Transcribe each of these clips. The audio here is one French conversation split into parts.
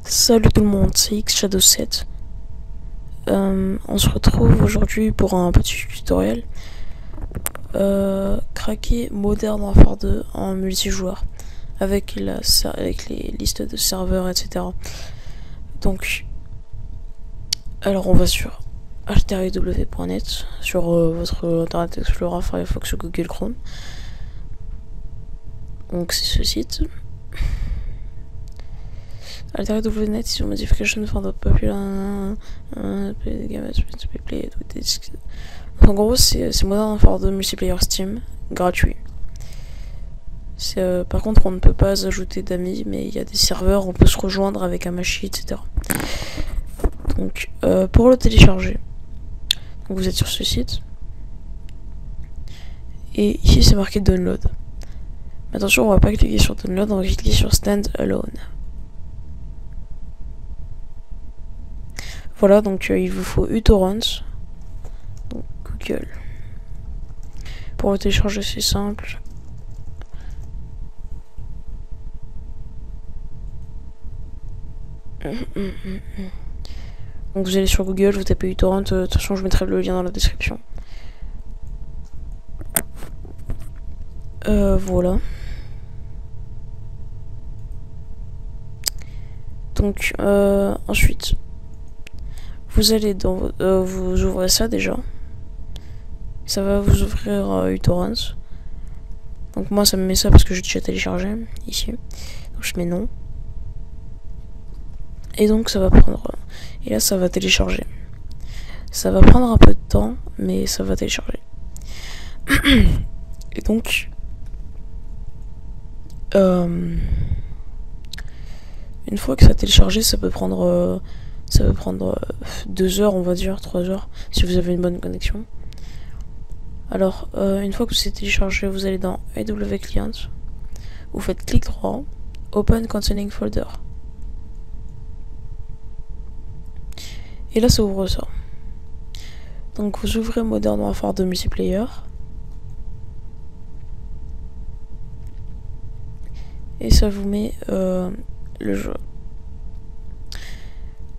Salut tout le monde, c'est X-Shadow7. On se retrouve aujourd'hui pour un petit tutoriel. Craquer Modern Warfare 2 en multijoueur avec les listes de serveurs, etc. Donc, alors on va sur htrew.net, sur votre Internet Explorer, Firefox ou Google Chrome. Donc c'est ce site. htrew.net is your modification for the popular play. En gros, c'est Modern Warfare 2 multiplayer Steam, gratuit. Par contre, on ne peut pas ajouter d'amis, mais il y a des serveurs, on peut se rejoindre avec un machi, etc. Donc, pour le télécharger, donc vous êtes sur ce site. Et ici, c'est marqué Download. Mais attention, on va pas cliquer sur Download, on va cliquer sur Stand Alone. Voilà, donc il vous faut uTorrent. Donc, Google. Pour le télécharger, c'est simple. Donc vous allez sur Google, vous tapez uTorrent, de toute façon je mettrai le lien dans la description. Voilà. Donc ensuite, vous allez dans vous ouvrez ça déjà. Ça va vous ouvrir uTorrent. Donc moi ça me met ça parce que j'ai déjà téléchargé ici. Donc je mets non. Et donc ça va prendre. Et là ça va télécharger. Ça va prendre un peu de temps, mais ça va télécharger. Et donc une fois que ça a téléchargé, ça peut prendre 2 heures, on va dire 3 heures, si vous avez une bonne connexion. Alors une fois que c'est téléchargé, vous allez dans AW Client, vous faites clic droit, Open Containing Folder. Et là ça ouvre ça. Donc vous ouvrez Modern Warfare 2 multiplayer. Et ça vous met le jeu.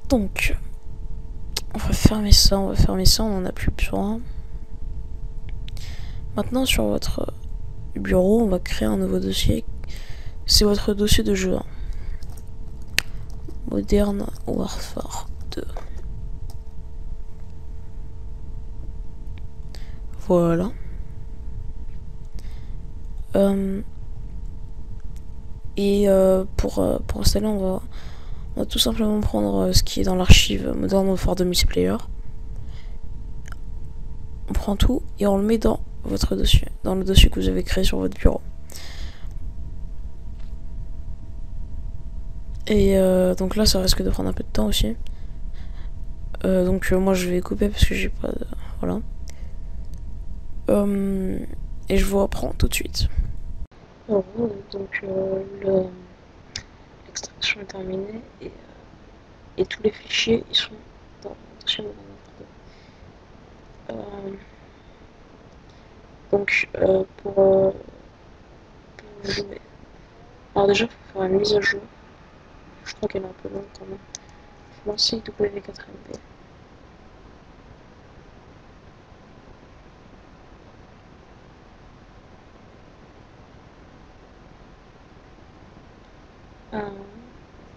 Donc on va fermer ça, on en a plus besoin. Maintenant sur votre bureau, on va créer un nouveau dossier. C'est votre dossier de jeu. Modern Warfare 2. Voilà. Pour installer, on va tout simplement prendre ce qui est dans l'archive Modern Warfare 2 multiplayer. On prend tout et on le met dans votre dossier, dans le dossier que vous avez créé sur votre bureau. Et donc là, ça risque de prendre un peu de temps aussi. Donc moi, je vais couper parce que j'ai pas de... Voilà. Et je vous reprends tout de suite. Donc l'extraction est terminée et tous les fichiers ils sont dans le dossier Modern Warfare 2. Donc pour jouer. Alors déjà, il faut faire une mise à jour. Je crois qu'elle est un peu longue quand même. Il faut lancer W4MB.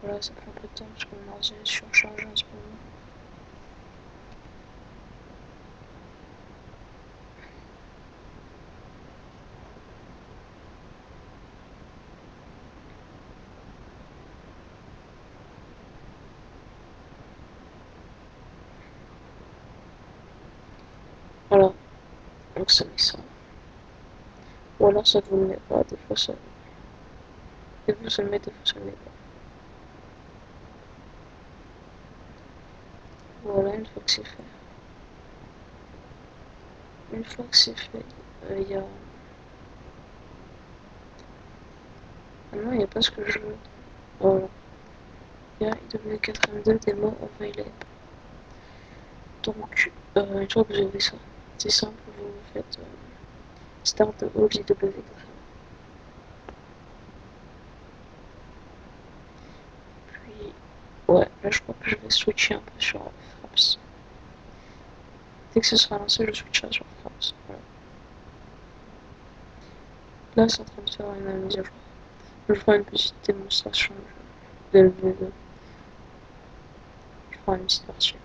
Voilà, ça prend un peu de temps parce que mon ordi est surchargé en ce moment. Voilà, donc ça met ça. Ou alors ça vous le met pas, des fois ça le met, des fois ça le met, des fois ça le met pas. Voilà, une fois que c'est fait. Une fois que c'est fait, il y a... Ah non, il n'y a pas ce que je veux. Voilà. Il y a IW4M2 Demo Available. Donc, une fois que vous avez ça, c'est simple, vous faites Start all IW4M. Puis, Ouais, là je crois que je vais switcher un peu sur Fraps. Dès que ce sera lancé, je switcherai sur Fraps. Voilà. Là c'est en train de faire une mise à jour. Je ferai une petite démonstration de LV2. Je ferai une petite partie.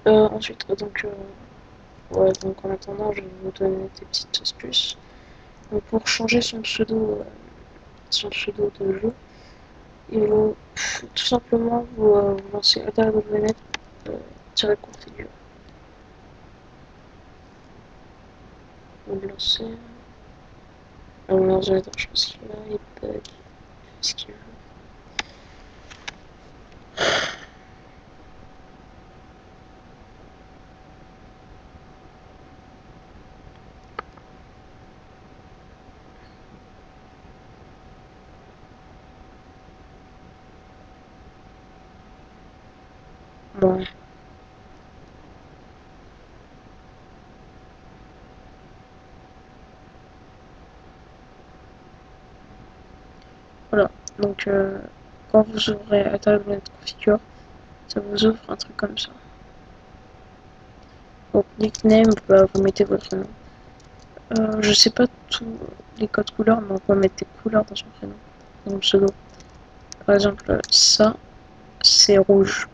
Ensuite, ouais, donc en attendant, je vais vous donner des petites astuces. Donc pour changer son pseudo de jeu, il faut tout simplement vous lancer Alt-W-Net configure. Vous le lancez. Mon ordinateur, je pense qu'il a, il bug, ce qu'il veut. Bon. Voilà, donc quand vous ouvrez Alt-W-Net configure, ça vous ouvre un truc comme ça. Donc nickname, vous mettez votre nom. Je sais pas tous les codes couleurs, mais on peut mettre des couleurs dans son prénom, dans le pseudo. Par exemple, ça, c'est rouge.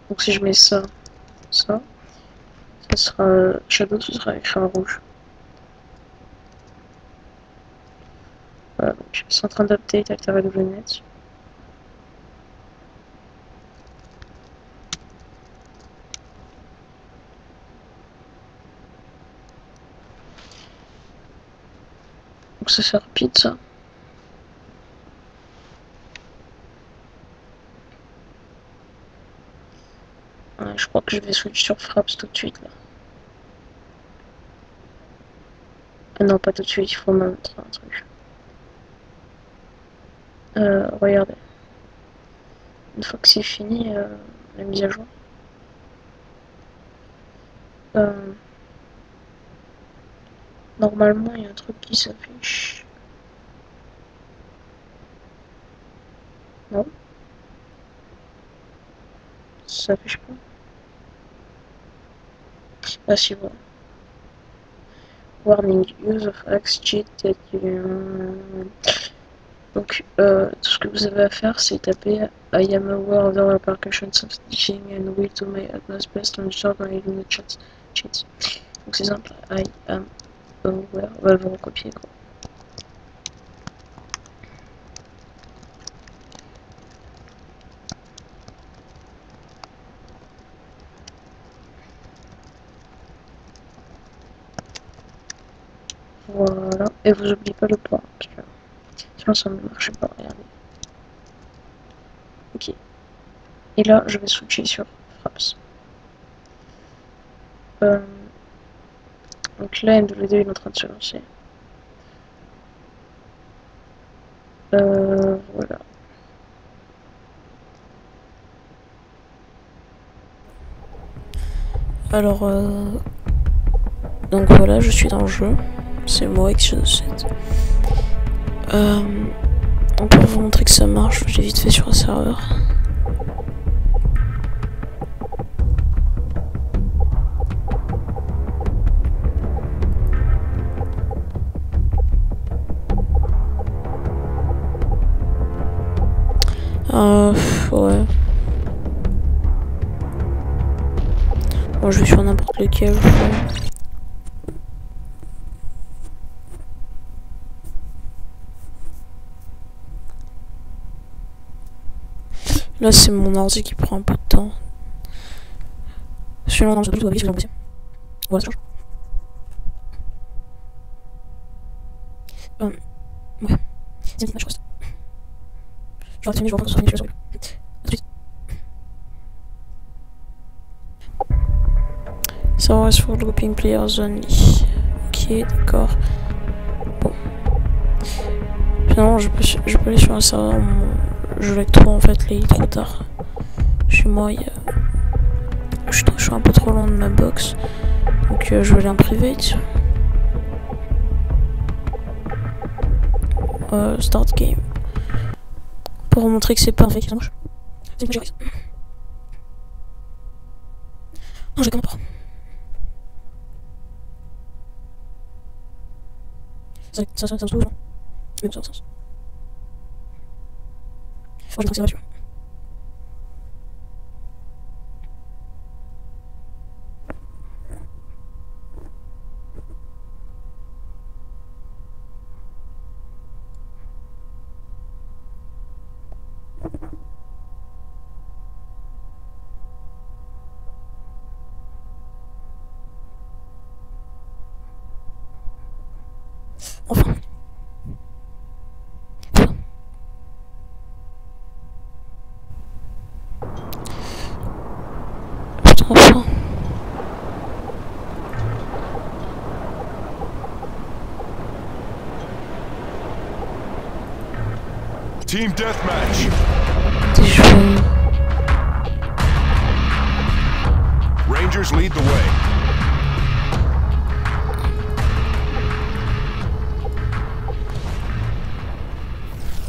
Donc si je mets ça, ça sera Shadow, ce sera écrit en rouge. Voilà, donc c'est en train d'update avec Alt-W-Net. Donc ça c'est rapide ça. Ouais, je crois que je vais switch sur Fraps tout de suite là. Ah non, pas tout de suite, il faut me montrer un truc. Regardez. Une fois que c'est fini, la mise à jour. Normalement, il y a un truc qui s'affiche. Non. Ça s'affiche pas. Ah si, voilà. Warning, use of axe cheat. Donc, tout ce que vous avez à faire, c'est taper I am aware of the repercussions of teaching and will do my utmost best to ensure that I do not cheat. Donc c'est simple, I am aware. On va vous recopier quoi. Voilà, et vous oubliez pas le point, parce que sinon ça ne marche pas, regardez. Ok. Et là, je vais switcher sur Fraps. Donc là, MW2 est en train de se lancer. Voilà. Alors, donc voilà, je suis dans le jeu. C'est moi X7. Donc pour vous montrer que ça marche, j'ai vite fait sur un serveur. Ouais. Bon, je vais sur n'importe lequel. Là, c'est mon ordi qui prend un peu de temps. Celui-là, non, je dois voilà, ça change. Ouais. C'est une petite match, je crois. Je vais retourner, je vais reprendre sur je vais A tout de suite. Servers for looping players only. Ok, d'accord. Bon. Finalement, je peux aller sur un serveur. Je lag trop en fait, là il est trop tard. Chez moi, je suis un peu trop loin de ma box. Donc je vais aller en private. Start game. Pour vous montrer que c'est pas un fake, ça marche. C'est une majorité. Non, j'ai comment pas. Ça me sauve, non? Mais ça a sens. Moi, j'ai accélération. Enfin. Putain, enfin. Team deathmatch. Des jeux. Rangers lead the way.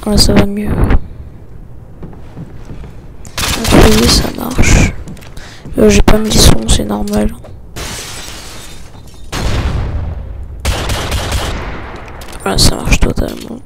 Là, ça va mieux. Donc, vous voyez, ça marche. J'ai pas mis le son, c'est normal. Voilà, ça marche totalement.